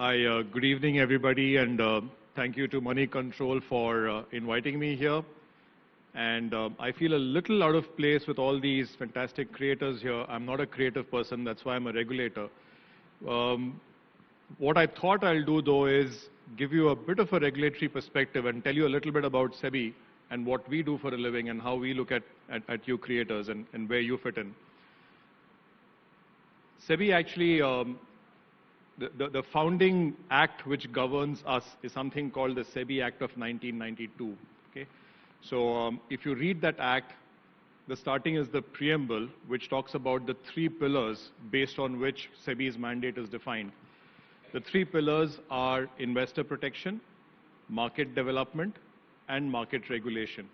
Hi, good evening, everybody, and thank you to Moneycontrol for inviting me here. And I feel a little out of place with all these fantastic creators here. I'm not a creative person, that's why I'm a regulator. What I thought I'll do, though, is give you a bit of a regulatory perspective and tell you a little bit about SEBI and what we do for a living and how we look at you creators and where you fit in. SEBI actually, the founding act which governs us is something called the SEBI Act of 1992. Okay? So if you read that act, the starting is the preamble, which talks about the three pillars based on which SEBI's mandate is defined. The three pillars are investor protection, market development, and market regulation.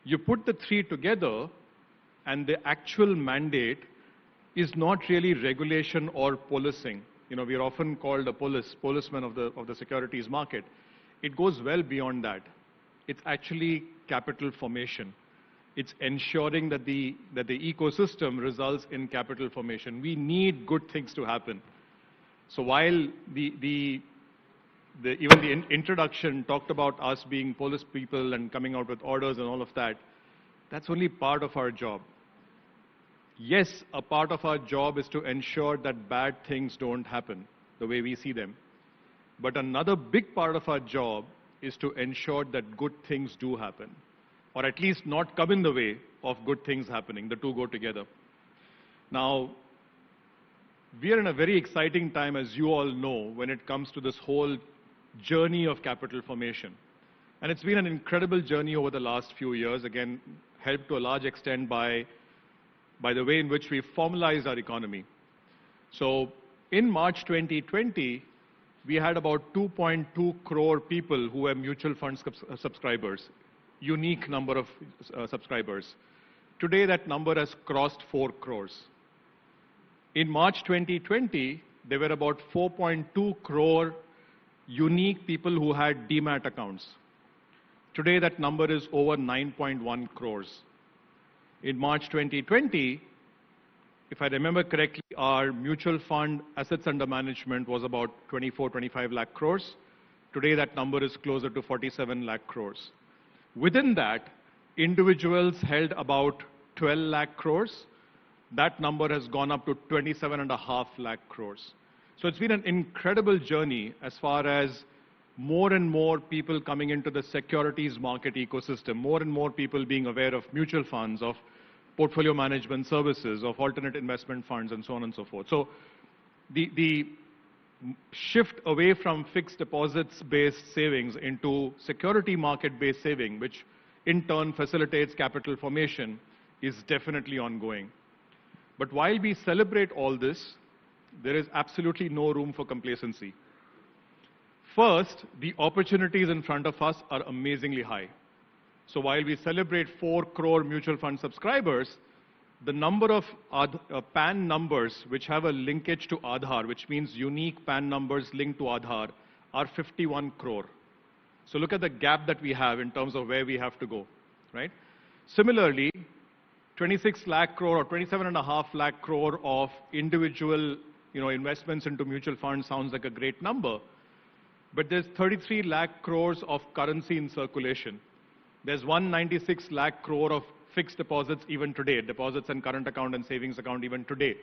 You put the three together, and the actual mandate is not really regulation or policing. You know, we are often called a policeman of the securities market. It goes well beyond that. It's actually capital formation. It's ensuring that the ecosystem results in capital formation. We need good things to happen. So while even the introduction talked about us being police people and coming out with orders and all of that, that's only part of our job. Yes, a part of our job is to ensure that bad things don't happen the way we see them. But another big part of our job is to ensure that good things do happen, or at least not come in the way of good things happening. The two go together. Now, we are in a very exciting time, as you all know, when it comes to this whole journey of capital formation. And it's been an incredible journey over the last few years, again, helped to a large extent by the way in which we formalized our economy. So in March 2020, we had about 2.2 crore people who were mutual fund subscribers, unique number of subscribers. Today, that number has crossed 4 crores. In March 2020, there were about 4.2 crore unique people who had demat accounts. Today, that number is over 9.1 crores. In March 2020, if I remember correctly, our mutual fund assets under management was about 25 lakh crores. Today, that number is closer to 47 lakh crores. Within that, individuals held about 12 lakh crores. That number has gone up to 27.5 lakh crores. So it's been an incredible journey as far as more and more people coming into the securities market ecosystem, more and more people being aware of mutual funds, of portfolio management services, of alternate investment funds, and so on and so forth. So the shift away from fixed deposits-based savings into security market-based saving, which in turn facilitates capital formation, is definitely ongoing. But while we celebrate all this, there is absolutely no room for complacency. First, the opportunities in front of us are amazingly high. So while we celebrate 4 crore mutual fund subscribers, the number of PAN numbers which have a linkage to Aadhaar, which means unique PAN numbers linked to Aadhaar, are 51 crore. So look at the gap that we have in terms of where we have to go, right? Similarly, 26 lakh crore or 27.5 lakh crore of individual investments into mutual funds sounds like a great number, but there's 33 lakh crores of currency in circulation. There's 196 lakh crore of fixed deposits even today, deposits and current account and savings account even today.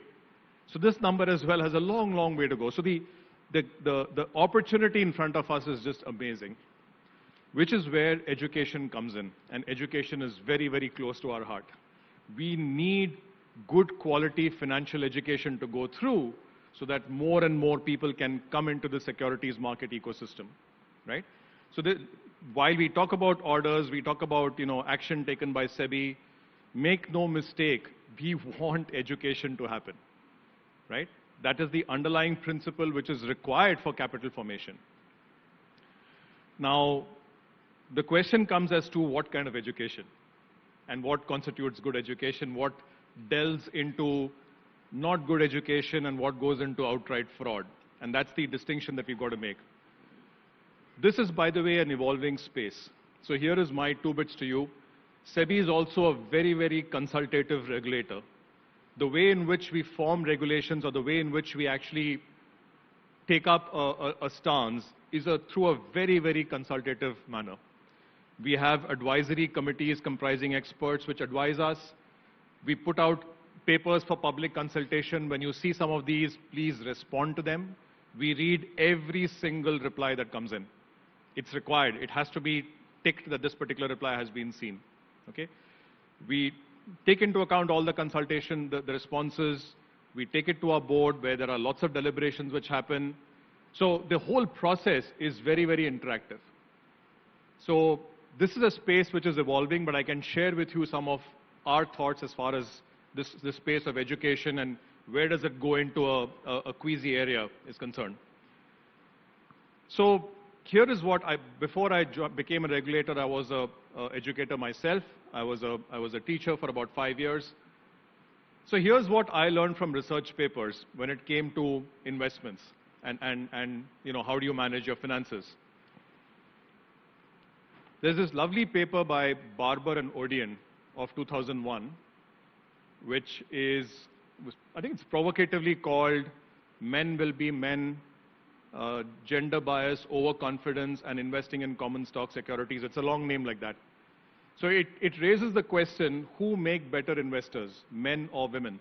So this number as well has a long, long way to go. So the opportunity in front of us is just amazing, which is where education comes in. And education is very, very close to our heart. We need good quality financial education to go through so that more and more people can come into the securities market ecosystem, right? So while we talk about orders, we talk about action taken by SEBI, make no mistake, we want education to happen, right? That is the underlying principle which is required for capital formation. Now, the question comes as to what kind of education and what constitutes good education, what delves into not good education and what goes into outright fraud. And that's the distinction that we've got to make. This is, by the way, an evolving space. So here is my 2 bits to you. SEBI is also a very, very consultative regulator. The way in which we form regulations or the way in which we actually take up a stance is through a very, very consultative manner. We have advisory committees comprising experts which advise us. We put out papers for public consultation. When you see some of these, please respond to them. We read every single reply that comes in. It's required. It has to be ticked that this particular reply has been seen. Okay? We take into account all the consultation, the responses. We take it to our board where there are lots of deliberations which happen. So the whole process is very, very interactive. So this is a space which is evolving, but I can share with you some of our thoughts as far as this space of education and where does it go into a queasy area is concerned. So here is what before I became a regulator, I was an educator myself. I was a teacher for about 5 years. So here's what I learned from research papers when it came to investments and you know, how do you manage your finances. There's this lovely paper by Barber and Odeon of 2001, which is, I think it's provocatively called Men Will Be Men, Gender Bias, Overconfidence, and Investing in Common Stock Securities. It's a long name like that. So it raises the question, who make better investors, men or women?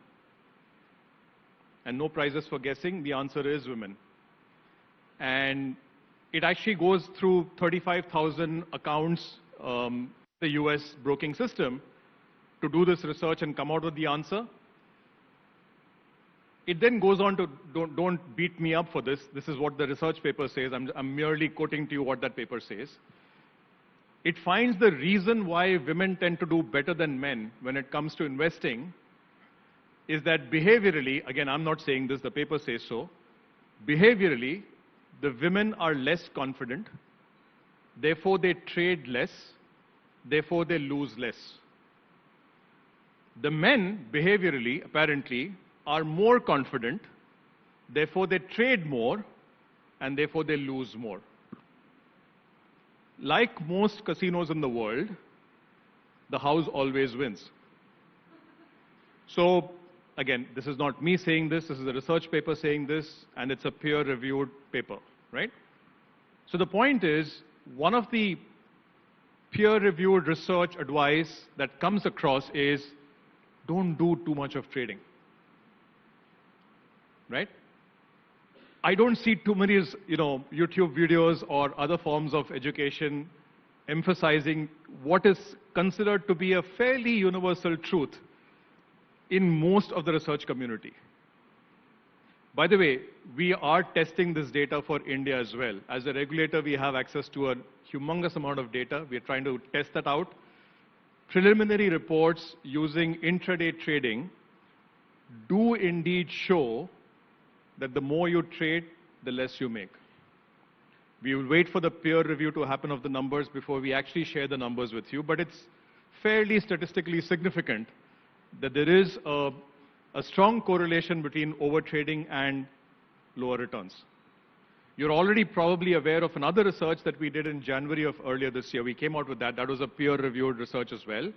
And no prizes for guessing, the answer is women. And it actually goes through 35,000 accounts, the US broking system, to do this research and come out with the answer. It then goes on to, don't beat me up for this. This is what the research paper says. I'm merely quoting to you what that paper says. It finds the reason why women tend to do better than men when it comes to investing is that behaviorally, again, I'm not saying this, the paper says so, behaviorally, the women are less confident, therefore they trade less, therefore they lose less. The men, behaviorally, apparently, are more confident, therefore they trade more, and therefore they lose more. Like most casinos in the world, the house always wins. So, again, this is not me saying this is a research paper saying this, and it's a peer-reviewed paper, right? So the point is, one of the peer-reviewed research advice that comes across is, don't do too much of trading, right? I don't see too many, YouTube videos or other forms of education emphasizing what is considered to be a fairly universal truth in most of the research community. By the way, we are testing this data for India as well. As a regulator, we have access to a humongous amount of data. We are trying to test that out. Preliminary reports using intraday trading do indeed show that the more you trade, the less you make. We will wait for the peer review to happen of the numbers before we actually share the numbers with you, but it's fairly statistically significant that there is a strong correlation between overtrading and lower returns. You're already probably aware of another research that we did in January of earlier this year. We came out with that. That was a peer-reviewed research as well,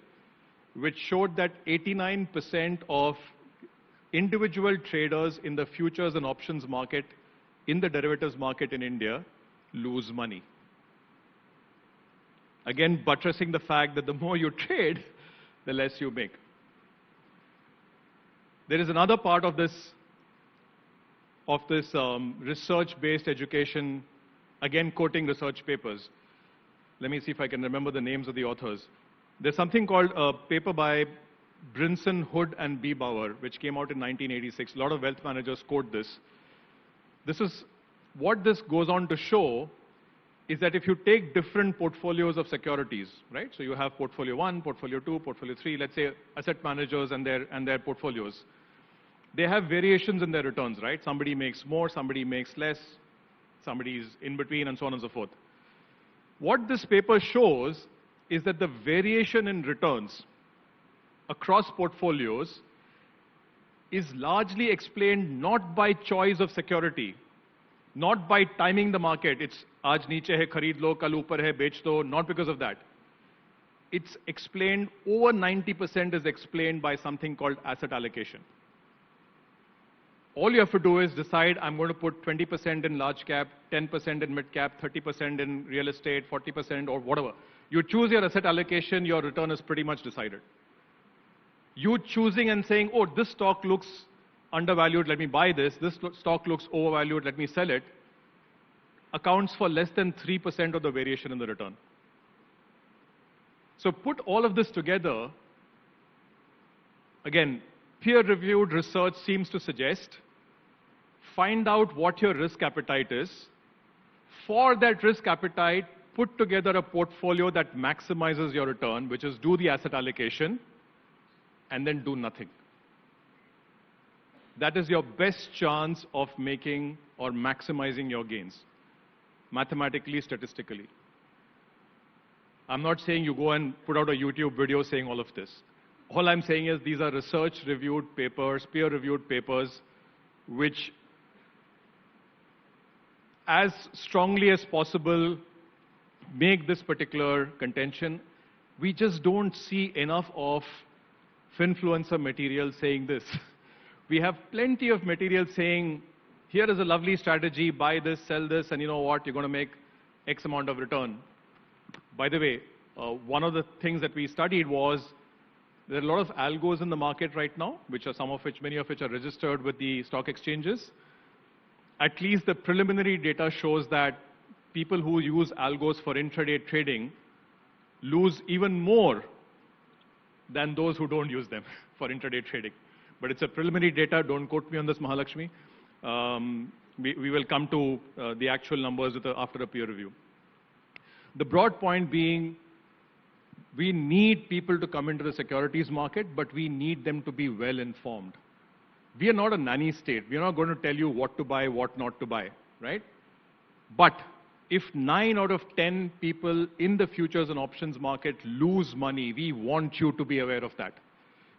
which showed that 89% of individual traders in the futures and options market, in the derivatives market in India, lose money. Again, buttressing the fact that the more you trade, the less you make. There is another part of this research-based education, again quoting research papers. Let me see if I can remember the names of the authors. There's something called a paper by Brinson, Hood, and B. Bauer, which came out in 1986. A lot of wealth managers quote this. What this goes on to show is that if you take different portfolios of securities, right? So you have portfolio 1, portfolio 2, portfolio 3, let's say asset managers and their portfolios. They have variations in their returns, right? Somebody makes more, somebody makes less, somebody's in between, and so on and so forth. What this paper shows is that the variation in returns across portfolios is largely explained not by choice of security, not by timing the market. It's aaj niche hai, khareed lo, kal upar hai, bech do, not because of that. It's explained, over 90% is explained by something called asset allocation. All you have to do is decide, I'm going to put 20% in large cap, 10% in mid cap, 30% in real estate, 40% or whatever. You choose your asset allocation, your return is pretty much decided. You choosing and saying, oh, this stock looks undervalued, let me buy this. This stock looks overvalued, let me sell it, accounts for less than 3% of the variation in the return. So put all of this together. Again, peer-reviewed research seems to suggest, find out what your risk appetite is. For that risk appetite, put together a portfolio that maximizes your return, which is do the asset allocation, and then do nothing. That is your best chance of making or maximizing your gains, mathematically, statistically. I'm not saying you go and put out a YouTube video saying all of this. All I'm saying is these are research-reviewed papers, peer-reviewed papers, which as strongly as possible make this particular contention. We just don't see enough of finfluencer material saying this. We have plenty of material saying, here is a lovely strategy, buy this, sell this, and you know what, you're going to make X amount of return. By the way, one of the things that we studied was there are a lot of algos in the market right now, which are many of which are registered with the stock exchanges. At least the preliminary data shows that people who use algos for intraday trading lose even more than those who don't use them for intraday trading. But it's a preliminary data, don't quote me on this, Mahalakshmi. We will come to the actual numbers after a peer review. The broad point being, we need people to come into the securities market, but we need them to be well informed. We are not a nanny state. We are not going to tell you what to buy, what not to buy, right? But if 9 out of 10 people in the futures and options market lose money, we want you to be aware of that.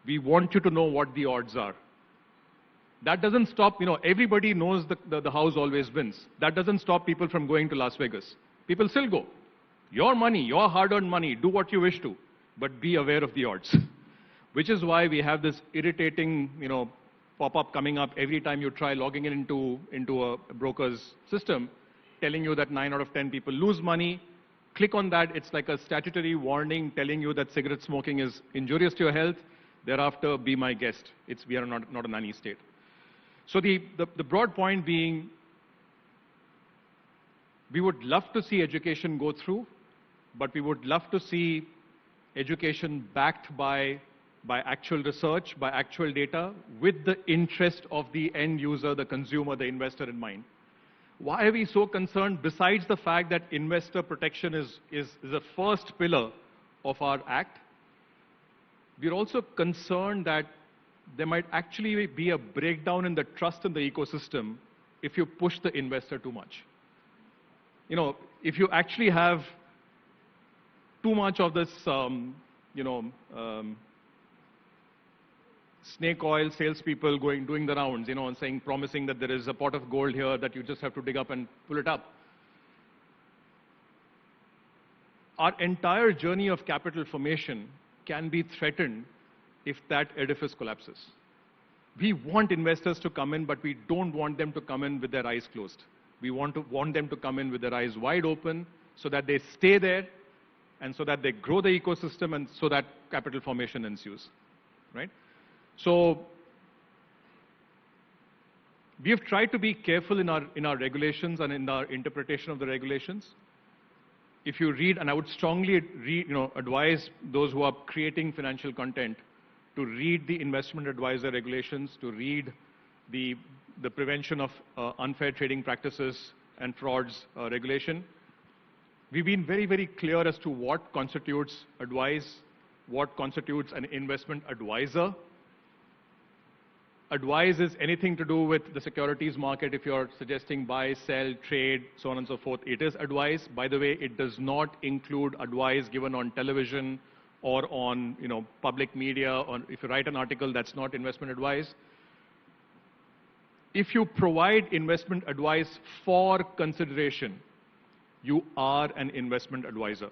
We want you to know what the odds are. That doesn't stop, everybody knows the house always wins. That doesn't stop people from going to Las Vegas. People still go. Your money, your hard-earned money, do what you wish to, but be aware of the odds. Which is why we have this irritating, pop-up coming up every time you try logging into a broker's system, telling you that 9 out of 10 people lose money. Click on that. It's like a statutory warning telling you that cigarette smoking is injurious to your health. Thereafter, be my guest. We are not a nanny state. So the broad point being, we would love to see education go through, but we would love to see education backed by actual research, by actual data, with the interest of the end user, the consumer, the investor in mind. Why are we so concerned? Besides the fact that investor protection is the first pillar of our act, we're also concerned that there might actually be a breakdown in the trust in the ecosystem if you push the investor too much. If you actually have too much of this, snake oil salespeople doing the rounds, and promising that there is a pot of gold here that you just have to dig up and pull it up. Our entire journey of capital formation can be threatened if that edifice collapses. We want investors to come in, but we don't want them to come in with their eyes closed. We want them to come in with their eyes wide open so that they stay there and so that they grow the ecosystem and so that capital formation ensues, right? So we have tried to be careful in our regulations and in our interpretation of the regulations. If you read, and I would strongly advise those who are creating financial content to read the investment advisor regulations, to read the prevention of unfair trading practices and frauds regulation. We've been very, very clear as to what constitutes advice, what constitutes an investment advisor. Advice is anything to do with the securities market. If you're suggesting buy, sell, trade, so on and so forth, it is advice. By the way, it does not include advice given on television or on public media. Or if you write an article, that's not investment advice. If you provide investment advice for consideration, you are an investment advisor,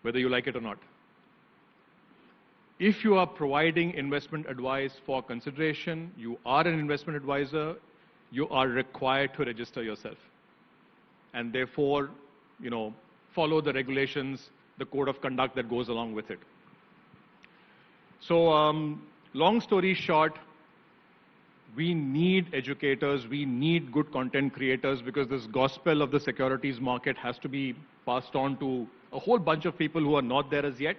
whether you like it or not. If you are providing investment advice for consideration, you are an investment advisor, you are required to register yourself. And therefore, follow the regulations, the code of conduct that goes along with it. So, long story short, we need educators, we need good content creators, because this gospel of the securities market has to be passed on to a whole bunch of people who are not there as yet.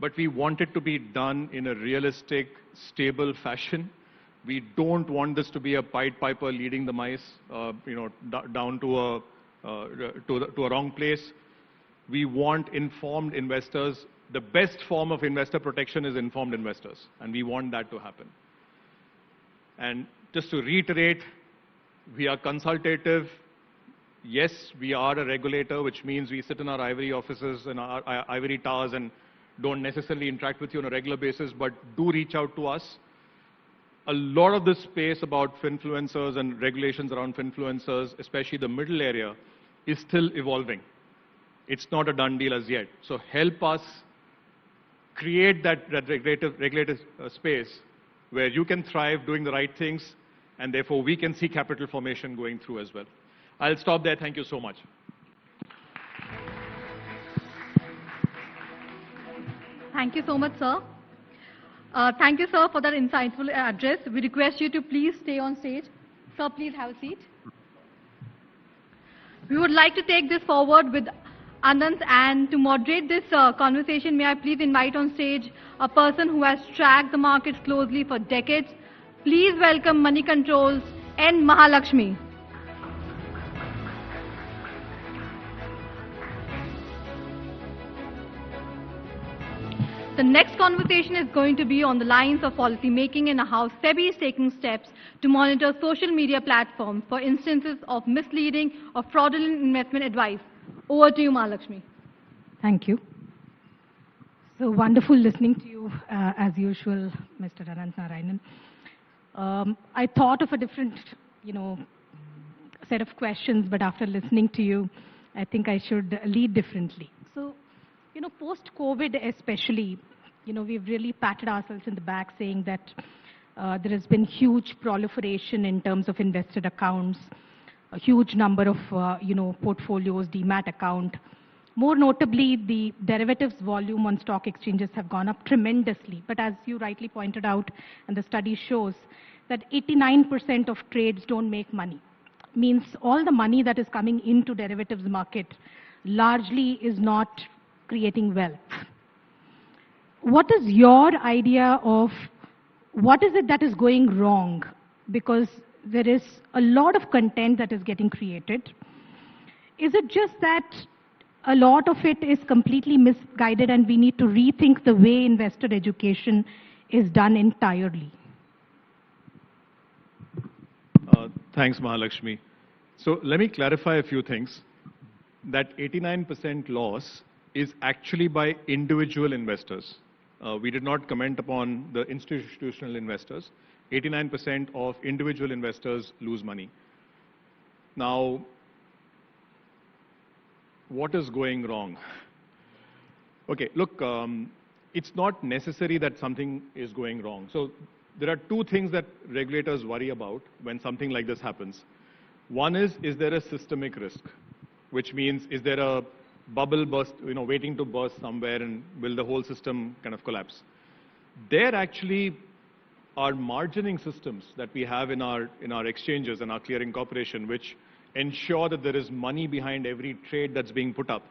But we want it to be done in a realistic, stable fashion. We don't want this to be a Pied Piper leading the mice, down to a wrong place. We want informed investors. The best form of investor protection is informed investors, and we want that to happen. And just to reiterate, we are consultative. Yes, we are a regulator, which means we sit in our ivory offices and our ivory towers and don't necessarily interact with you on a regular basis, but do reach out to us. A lot of this space about finfluencers and regulations around finfluencers, especially the middle area, is still evolving. It's not a done deal as yet. So help us create that regulated space where you can thrive doing the right things, and therefore we can see capital formation going through as well. I'll stop there. Thank you so much. Thank you so much, sir. Thank you, sir, for that insightful address. We request you to please stay on stage. Sir, please have a seat. We would like to take this forward with Ananth, and to moderate this conversation, may I please invite on stage a person who has tracked the markets closely for decades. Please welcome Moneycontrol's N Mahalakshmi. The next conversation is going to be on the lines of policy making and how SEBI is taking steps to monitor social media platforms for instances of misleading or fraudulent investment advice. Over to you, Mahalakshmi. Thank you. So wonderful listening to you, as usual, Mr. Ananth Narayan. I thought of a different, set of questions, but after listening to you, I think I should lead differently. So, post-COVID especially, we've really patted ourselves in the back saying that there has been huge proliferation in terms of invested accounts, a huge number of, portfolios, demat account. More notably, the derivatives volume on stock exchanges have gone up tremendously. But as you rightly pointed out, and the study shows, that 89% of trades don't make money. Means all the money that is coming into derivatives market largely is not creating wealth. What is your idea of what is it that is going wrong? Because there is a lot of content that is getting created. Is it just that a lot of it is completely misguided and we need to rethink the way investor education is done entirely? Thanks, Mahalakshmi. So let me clarify a few things. That 89% loss is actually by individual investors. We did not comment upon the institutional investors. 89% of individual investors lose money. Now, what is going wrong? Okay, look, it's not necessary that something is going wrong. So there are two things that regulators worry about when something like this happens. One is there a systemic risk? Which means, is there a bubble burst, waiting to burst somewhere, and will the whole system kind of collapse? There actually are margining systems that we have in our exchanges and our clearing corporation, which ensure that there is money behind every trade that's being put up,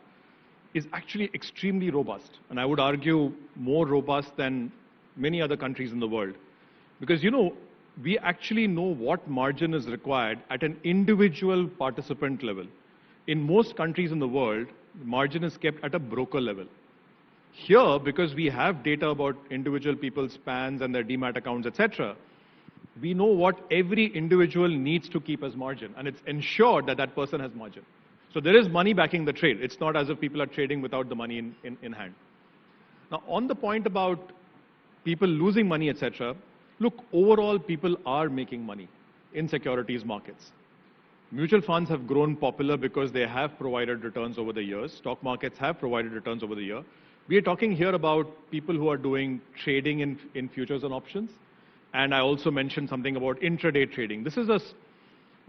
is actually extremely robust. And I would argue more robust than many other countries in the world. Because, we actually know what margin is required at an individual participant level. In most countries in the world, margin is kept at a broker level. Here, because we have data about individual people's PANs and their demat accounts, etc., we know what every individual needs to keep as margin, and it's ensured that that person has margin. So there is money backing the trade. It's not as if people are trading without the money in hand. Now, on the point about people losing money, etc., look, overall, people are making money in securities markets. Mutual funds have grown popular because they have provided returns over the years. Stock markets have provided returns over the year. We are talking here about people who are doing trading in futures and options. And I also mentioned something about intraday trading. This is a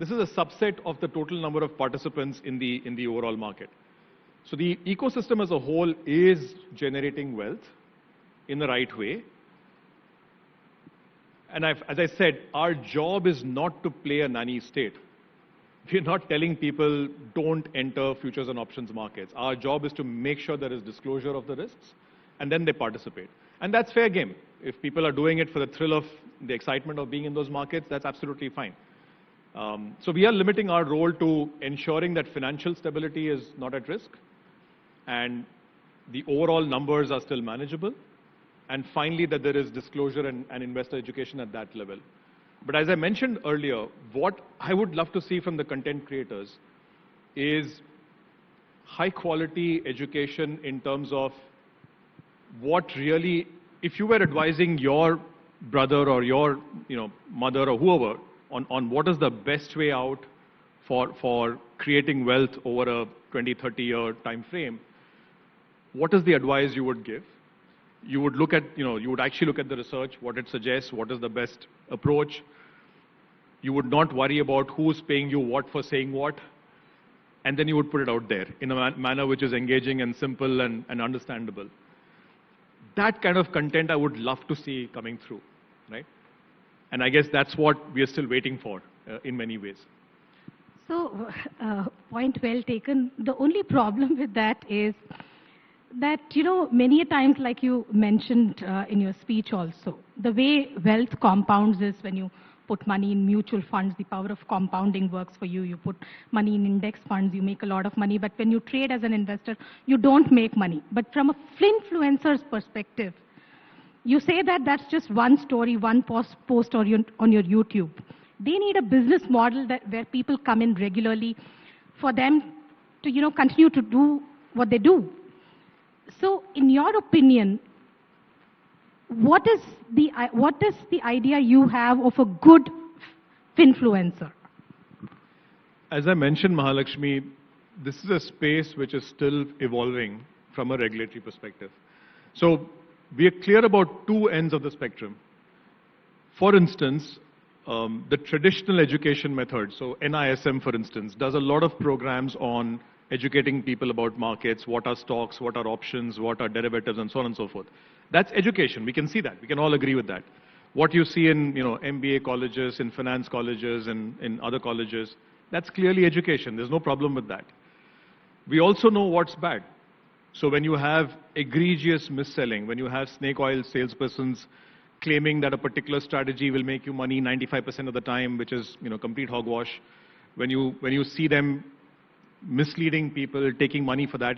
subset of the total number of participants in the overall market. So the ecosystem as a whole is generating wealth in the right way. And as I said, our job is not to play a nanny state. We're not telling people don't enter futures and options markets. Our job is to make sure there is disclosure of the risks, and then they participate. And that's fair game. If people are doing it for the thrill of the excitement of being in those markets, that's absolutely fine. So we are limiting our role to ensuring that financial stability is not at risk, and the overall numbers are still manageable, and finally that there is disclosure and investor education at that level. But as I mentioned earlier, what I would love to see from the content creators is high quality education in terms of what really, if you were advising your brother or your mother or whoever on what is the best way out for creating wealth over a 20, 30-year time frame, what is the advice you would give? You would look at, you would actually look at the research, what it suggests, what is the best approach. You would not worry about who's paying you what for saying what, and then you would put it out there in a manner which is engaging and simple and understandable. That kind of content I would love to see coming through, right? And I guess that's what we are still waiting for in many ways. So, point well taken. The only problem with that is that, many a times, like you mentioned in your speech also, the way wealth compounds is when you put money in mutual funds, the power of compounding works for you. You put money in index funds, you make a lot of money. But when you trade as an investor, you don't make money. But from a influencer's perspective, you say that that's just one story, one post on your YouTube. They need a business model where people come in regularly for them to, continue to do what they do. So, in your opinion, what is the idea you have of a good influencer? As I mentioned, Mahalakshmi, this is a space which is still evolving from a regulatory perspective. So, we are clear about two ends of the spectrum. For instance, the traditional education method, so NISM, for instance, does a lot of programs on educating people about markets, what are stocks, what are options, what are derivatives, and so on and so forth. That's education. We can see that. We can all agree with that. What you see in MBA colleges, in finance colleges, and in other colleges, that's clearly education. There's no problem with that. We also know what's bad. So when you have egregious mis-selling, when you have snake oil salespersons claiming that a particular strategy will make you money 95% of the time, which is complete hogwash, when you see them misleading people, taking money for that,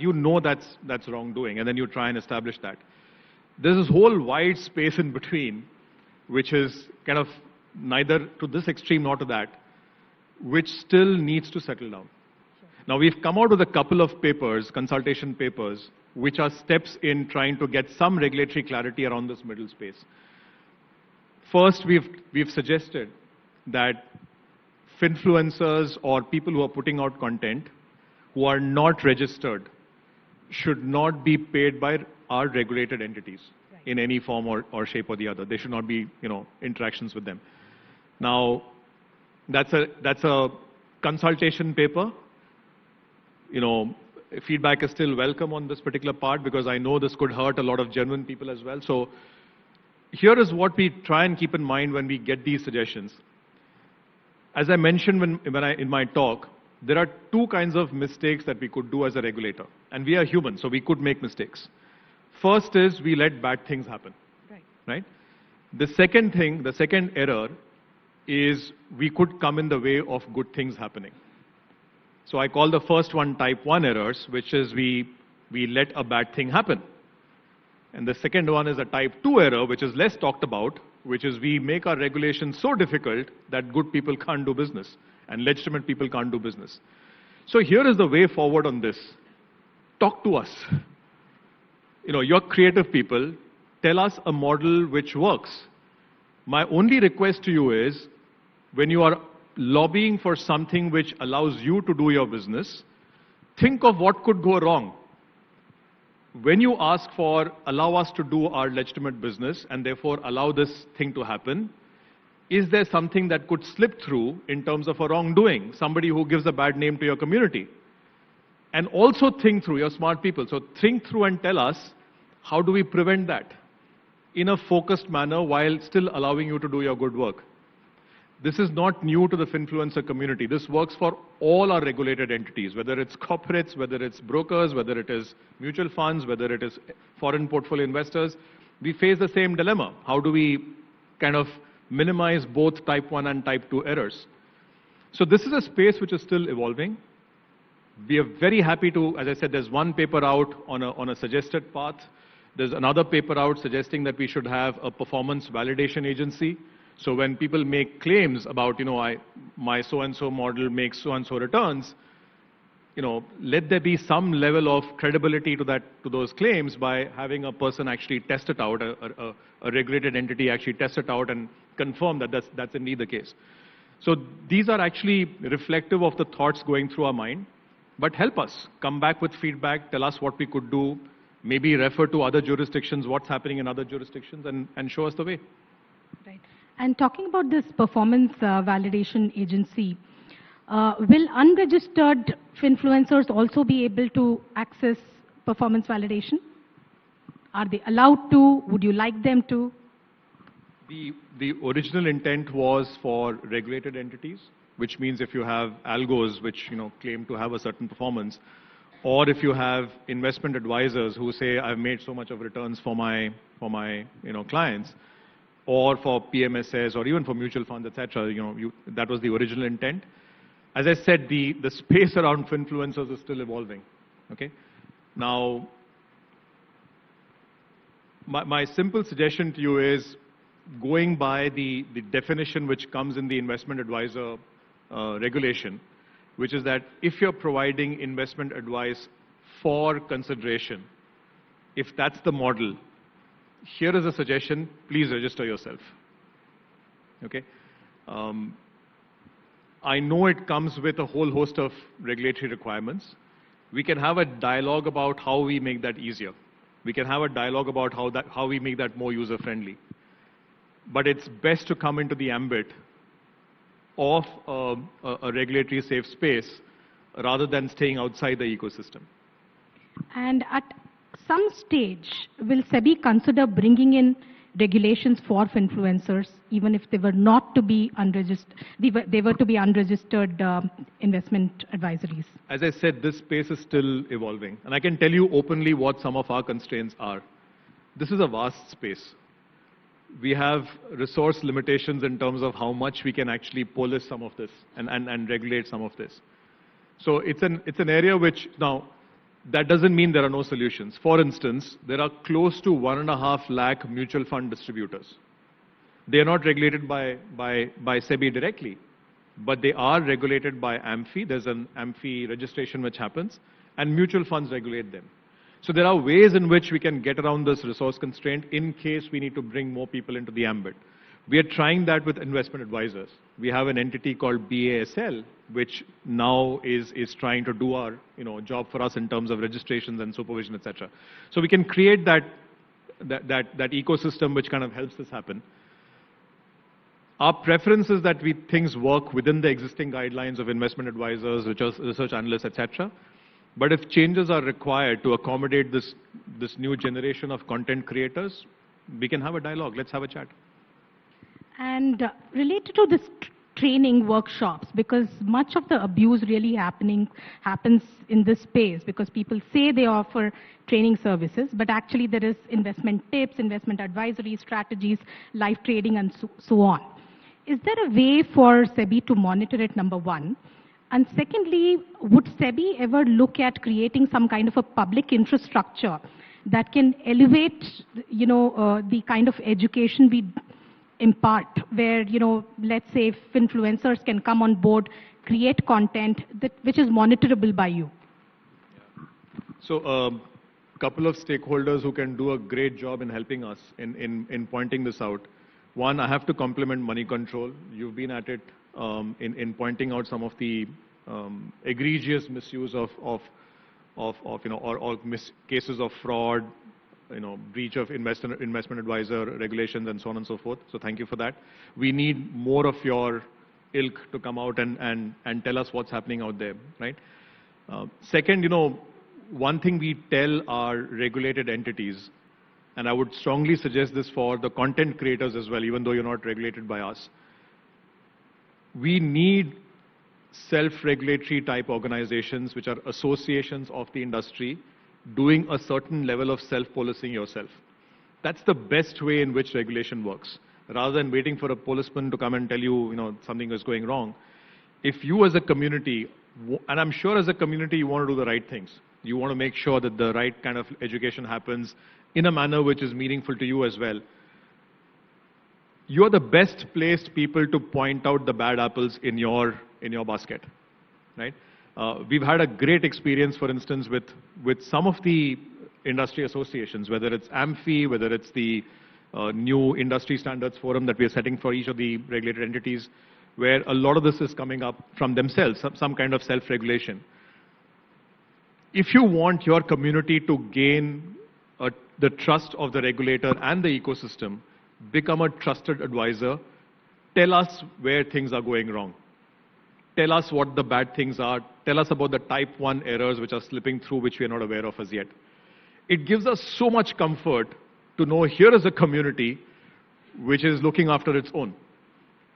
that's wrongdoing, and then you try and establish that. There's this whole wide space in between, which is kind of neither to this extreme nor to that, which still needs to settle down. Sure. Now, we've come out with a couple of papers, consultation papers, which are steps in trying to get some regulatory clarity around this middle space. First, we've suggested that finfluencers or people who are putting out content who are not registered should not be paid by our regulated entities in any form or shape or the other. There should not be, interactions with them. Now, that's a consultation paper. Feedback is still welcome on this particular part because I know this could hurt a lot of genuine people as well. So here is what we try and keep in mind when we get these suggestions. As I mentioned in my talk, there are two kinds of mistakes that we could do as a regulator. And we are human, so we could make mistakes. First is we let bad things happen. Right? The second error is we could come in the way of good things happening. So I call the first one type 1 errors, which is we let a bad thing happen. And the second one is a type 2 error, which is less talked about, which is we make our regulations so difficult that good people can't do business and legitimate people can't do business. So here is the way forward on this. Talk to us. You're creative people. Tell us a model which works. My only request to you is, when you are lobbying for something which allows you to do your business, think of what could go wrong. when you ask for, allow us to do our legitimate business and therefore allow this thing to happen, is there something that could slip through in terms of a wrongdoing, somebody who gives a bad name to your community? And also think through, you're smart people, so think through and tell us, how do we prevent that in a focused manner while still allowing you to do your good work? This is not new to the finfluencer community. This works for all our regulated entities, whether it's corporates, whether it's brokers, whether it is mutual funds, whether it is foreign portfolio investors. We face the same dilemma. How do we kind of minimize both type 1 and type 2 errors? So this is a space which is still evolving. We are very happy to, as I said, there's one paper out on a suggested path. There's another paper out suggesting that we should have a performance validation agency. So when people make claims about, my so-and-so model makes so-and-so returns, let there be some level of credibility to those claims by having a person actually test it out, a regulated entity actually test it out and confirm that that's indeed the case. So these are actually reflective of the thoughts going through our mind, but help us, come back with feedback, tell us what we could do, maybe refer to other jurisdictions, what's happening in other jurisdictions, and show us the way. Right. And talking about this performance validation agency, will unregistered finfluencers also be able to access performance validation? Are they allowed to? Would you like them to? The original intent was for regulated entities, which means if you have algos which claim to have a certain performance, or if you have investment advisors who say I've made so much of returns for my clients, or for PMSs, or even for mutual funds, etc. That was the original intent. As I said, the space around finfluencers is still evolving. Okay. Now, my simple suggestion to you is going by the definition which comes in the investment advisor regulation, which is that if you're providing investment advice for consideration, if that's the model, here is a suggestion, please register yourself. Okay? I know it comes with a whole host of regulatory requirements. We can have a dialogue about how we make that easier. We can have a dialogue about how we make that more user-friendly. But it's best to come into the ambit of a regulatory safe space rather than staying outside the ecosystem. And at some stage, will SEBI consider bringing in regulations for influencers, even if they were not to be unregistered, they were to be unregistered investment advisories? As I said, this space is still evolving. And I can tell you openly what some of our constraints are. This is a vast space. We have resource limitations in terms of how much we can actually police some of this and regulate some of this. So it's an area which, now, that doesn't mean there are no solutions. For instance, there are close to 1.5 lakh mutual fund distributors. They are not regulated by SEBI directly, but they are regulated by AMFI. There's an AMFI registration which happens, and mutual funds regulate them. So there are ways in which we can get around this resource constraint in case we need to bring more people into the ambit. We are trying that with investment advisors. We have an entity called BASL, which now is trying to do our job for us in terms of registrations and supervision, etc. So we can create that ecosystem which kind of helps this happen. Our preference is that things work within the existing guidelines of investment advisors, research analysts, etc. But if changes are required to accommodate this new generation of content creators, we can have a dialogue. Let's have a chat. And related to this training workshops, because much of the abuse really happens in this space, because people say they offer training services, but actually there is investment tips, investment advisory strategies, live trading, and so on. Is there a way for SEBI to monitor it, number one? And secondly, would SEBI ever look at creating some kind of a public infrastructure that can elevate, the kind of education we impart, where, let's say if influencers can come on board, create content which is monitorable by you? So a couple of stakeholders who can do a great job in helping us in pointing this out. One, I have to compliment Moneycontrol. You've been at it in pointing out some of the egregious misuse of or cases of fraud, breach of investment advisor regulations and so on and so forth. So thank you for that. We need more of your ilk to come out and tell us what's happening out there, right? Second, one thing we tell our regulated entities, and I would strongly suggest this for the content creators as well, even though you're not regulated by us. We need self-regulatory type organizations, which are associations of the industry, doing a certain level of self-policing yourself. That's the best way in which regulation works. Rather than waiting for a policeman to come and tell you, something is going wrong. If you as a community, and I'm sure as a community you want to do the right things. You want to make sure that the right kind of education happens in a manner which is meaningful to you as well. You're the best placed people to point out the bad apples in your basket, right? We've had a great experience, for instance, with some of the industry associations, whether it's AMFI, whether it's the new industry standards forum that we are setting for each of the regulated entities, where a lot of this is coming up from themselves, some kind of self-regulation. If you want your community to gain the trust of the regulator and the ecosystem, become a trusted advisor, tell us where things are going wrong. Tell us what the bad things are. Tell us about the type 1 errors which are slipping through, which we are not aware of as yet. It gives us so much comfort to know here is a community which is looking after its own.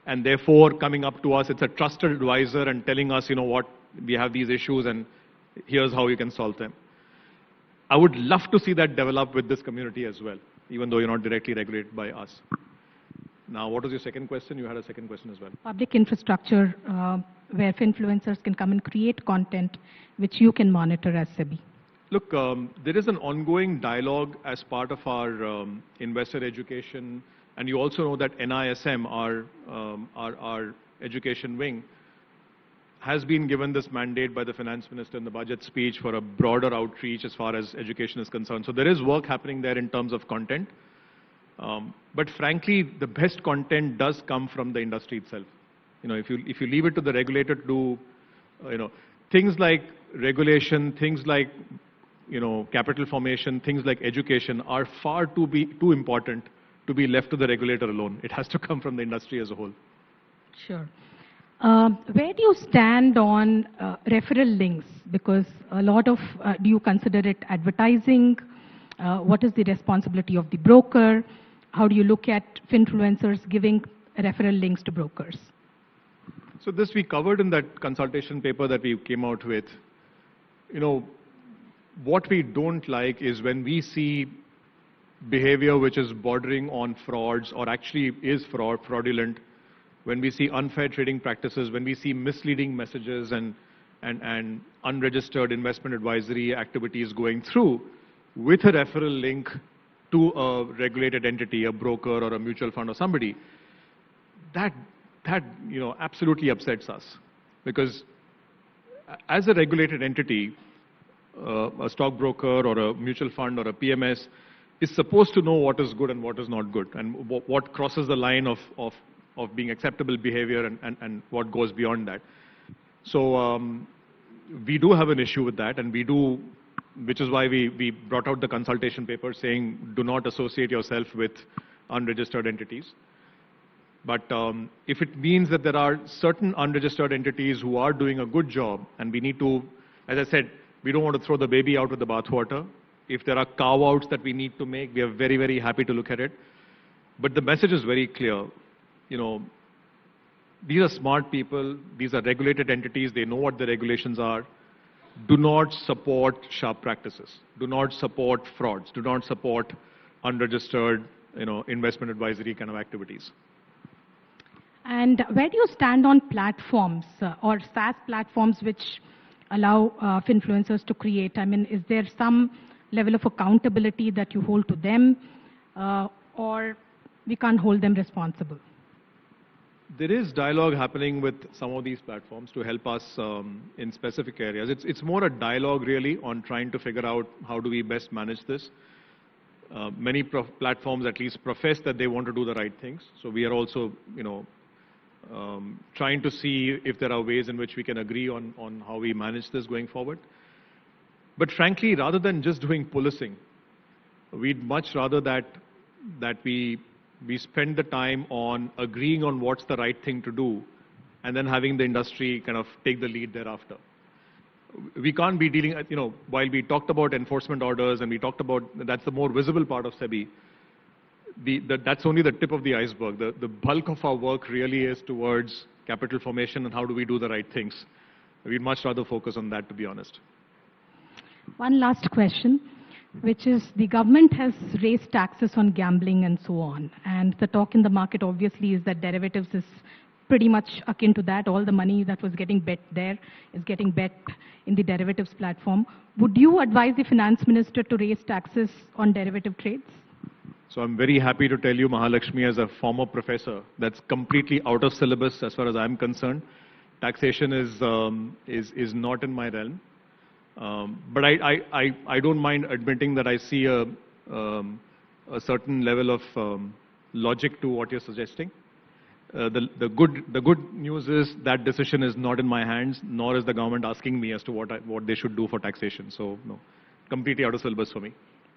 And therefore, coming up to us, it's a trusted advisor and telling us, what, we have these issues and here's how you can solve them. I would love to see that develop with this community as well, even though you're not directly regulated by us. Now, what was your second question? You had a second question as well. Public infrastructure where influencers can come and create content which you can monitor as SEBI. Look, there is an ongoing dialogue as part of our investor education, and you also know that NISM, our education wing, has been given this mandate by the finance minister in the budget speech for a broader outreach as far as education is concerned. So there is work happening there in terms of content. But frankly, the best content does come from the industry itself. If you leave it to the regulator to do, things like regulation, things like, capital formation, things like education are far too important to be left to the regulator alone. It has to come from the industry as a whole. Sure. Where do you stand on referral links? Because a lot of, do you consider it advertising? What is the responsibility of the broker? How do you look at influencers giving referral links to brokers? So this we covered in that consultation paper that we came out with. What we don't like is when we see behavior which is bordering on frauds or actually is fraudulent, when we see unfair trading practices, when we see misleading messages and unregistered investment advisory activities going through with a referral link to a regulated entity, a broker or a mutual fund or somebody, that absolutely upsets us. Because as a regulated entity, a stockbroker or a mutual fund or a PMS is supposed to know what is good and what is not good, and what crosses the line of being acceptable behavior and what goes beyond that. So we do have an issue with that, and which is why we brought out the consultation paper saying do not associate yourself with unregistered entities. But if it means that there are certain unregistered entities who are doing a good job, and we need to, as I said, we don't want to throw the baby out with the bathwater. If there are carve-outs that we need to make, we are very, very happy to look at it. But the message is very clear. These are smart people. These are regulated entities. They know what the regulations are. Do not support sharp practices. Do not support frauds. Do not support unregistered, investment advisory kind of activities. And where do you stand on platforms or SaaS platforms which allow influencers to create? I mean, is there some level of accountability that you hold to them, or we can't hold them responsible? There is dialogue happening with some of these platforms to help us in specific areas. It's more a dialogue really on trying to figure out how do we best manage this. Many platforms at least profess that they want to do the right things. So we are also, trying to see if there are ways in which we can agree on how we manage this going forward. But frankly, rather than just doing policing, we'd much rather that we spend the time on agreeing on what's the right thing to do, and then having the industry kind of take the lead thereafter. We can't be dealing, while we talked about enforcement orders and we talked about, that's the more visible part of SEBI, that's only the tip of the iceberg. The bulk of our work really is towards capital formation and how do we do the right things. We'd much rather focus on that, to be honest. One last question, which is the government has raised taxes on gambling and so on. And the talk in the market obviously is that derivatives is pretty much akin to that. All the money that was getting bet there is getting bet in the derivatives platform. Would you advise the finance minister to raise taxes on derivative trades? So I'm very happy to tell you, Mahalakshmi, as a former professor, that's completely out of syllabus as far as I'm concerned. Taxation is not in my realm. But I don't mind admitting that I see a certain level of logic to what you're suggesting. The good news is that decision is not in my hands, nor is the government asking me as to what they should do for taxation. So no, completely out of syllabus for me.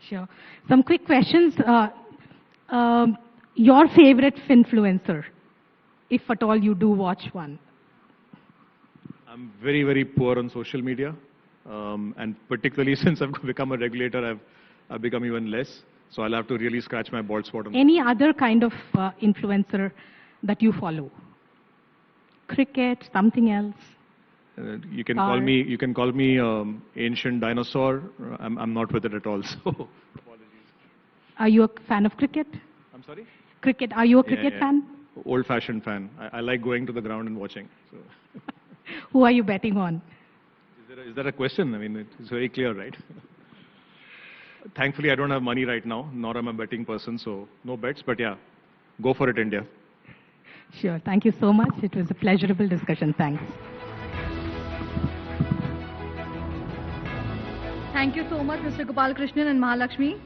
Sure. Some quick questions. Your favorite influencer, if at all you do watch one? I'm very, very poor on social media. And particularly since I've become a regulator, I've become even less. So I'll have to really scratch my bald spot on that. Any other kind of influencer that you follow? Cricket, something else? You can call me ancient dinosaur. I'm not with it at all. So apologies. Are you a fan of cricket? I'm sorry? Cricket. Are you a cricket fan? Old-fashioned fan. I like going to the ground and watching. So. Who are you betting on? Is that a question? I mean, it's very clear, right? Thankfully, I don't have money right now, nor am I a betting person, so no bets. But yeah, go for it, India. Sure. Thank you so much. It was a pleasurable discussion. Thanks. Thank you so much, Mr. Gopalakrishnan and Mahalakshmi.